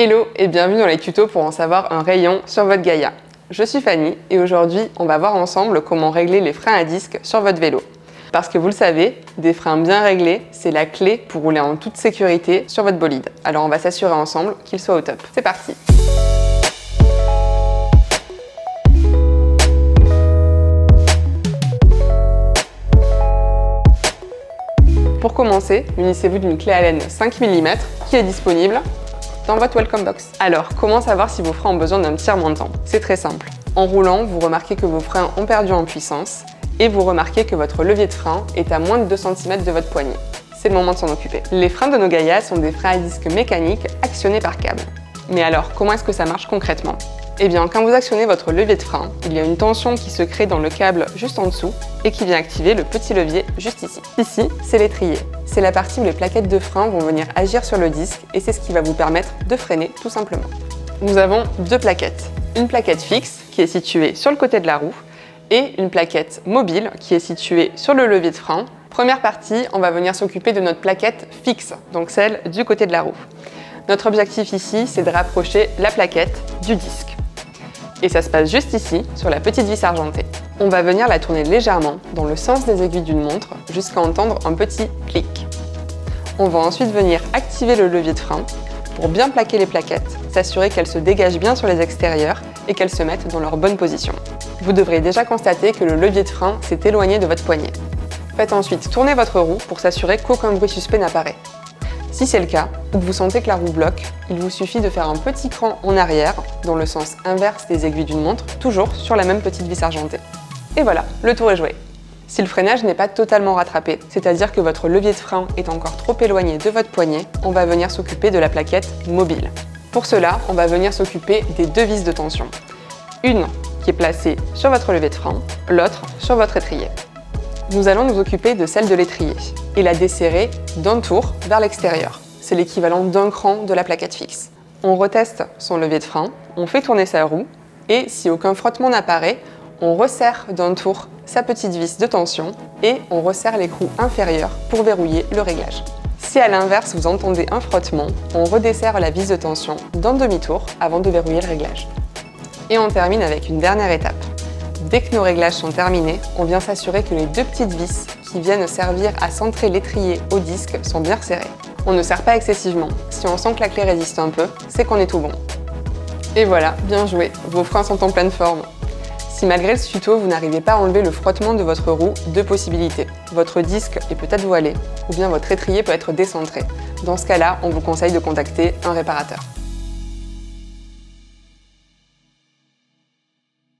Hello et bienvenue dans les tutos pour en savoir un rayon sur votre Gaïa. Je suis Fanny et aujourd'hui on va voir ensemble comment régler les freins à disque sur votre vélo. Parce que vous le savez, des freins bien réglés, c'est la clé pour rouler en toute sécurité sur votre bolide. Alors on va s'assurer ensemble qu'ils soient au top. C'est parti! Pour commencer, munissez-vous d'une clé Allen 5 mm qui est disponible dans votre welcome box. Alors, comment savoir si vos freins ont besoin d'un petit remontant? C'est très simple. En roulant, vous remarquez que vos freins ont perdu en puissance et vous remarquez que votre levier de frein est à moins de 2 cm de votre poignet. C'est le moment de s'en occuper. Les freins de nos Gaïa sont des freins à disque mécaniques actionnés par câble. Mais alors, comment est-ce que ça marche concrètement? Eh bien, quand vous actionnez votre levier de frein, il y a une tension qui se crée dans le câble juste en dessous et qui vient activer le petit levier juste ici. Ici, c'est l'étrier. C'est la partie où les plaquettes de frein vont venir agir sur le disque et c'est ce qui va vous permettre de freiner tout simplement. Nous avons deux plaquettes. Une plaquette fixe qui est située sur le côté de la roue et une plaquette mobile qui est située sur le levier de frein. Première partie, on va venir s'occuper de notre plaquette fixe, donc celle du côté de la roue. Notre objectif ici, c'est de rapprocher la plaquette du disque. Et ça se passe juste ici, sur la petite vis argentée. On va venir la tourner légèrement dans le sens des aiguilles d'une montre jusqu'à entendre un petit clic. On va ensuite venir activer le levier de frein pour bien plaquer les plaquettes, s'assurer qu'elles se dégagent bien sur les extérieurs et qu'elles se mettent dans leur bonne position. Vous devrez déjà constater que le levier de frein s'est éloigné de votre poignet. Faites ensuite tourner votre roue pour s'assurer qu'aucun bruit suspect n'apparaît. Si c'est le cas, ou que vous sentez que la roue bloque, il vous suffit de faire un petit cran en arrière, dans le sens inverse des aiguilles d'une montre, toujours sur la même petite vis argentée. Et voilà, le tour est joué. Si le freinage n'est pas totalement rattrapé, c'est-à-dire que votre levier de frein est encore trop éloigné de votre poignet, on va venir s'occuper de la plaquette mobile. Pour cela, on va venir s'occuper des deux vis de tension. Une qui est placée sur votre levier de frein, l'autre sur votre étrier. Nous allons nous occuper de celle de l'étrier et la desserrer d'un tour vers l'extérieur. C'est l'équivalent d'un cran de la plaquette fixe. On reteste son levier de frein, on fait tourner sa roue et si aucun frottement n'apparaît, on resserre d'un tour sa petite vis de tension et on resserre l'écrou inférieur pour verrouiller le réglage. Si à l'inverse vous entendez un frottement, on redesserre la vis de tension d'un demi-tour avant de verrouiller le réglage. Et on termine avec une dernière étape. Dès que nos réglages sont terminés, on vient s'assurer que les deux petites vis qui viennent servir à centrer l'étrier au disque sont bien resserrées. On ne serre pas excessivement. Si on sent que la clé résiste un peu, c'est qu'on est tout bon. Et voilà, bien joué, vos freins sont en pleine forme. Si malgré le tuto, vous n'arrivez pas à enlever le frottement de votre roue, deux possibilités. Votre disque est peut-être voilé, ou bien votre étrier peut être décentré. Dans ce cas-là, on vous conseille de contacter un réparateur.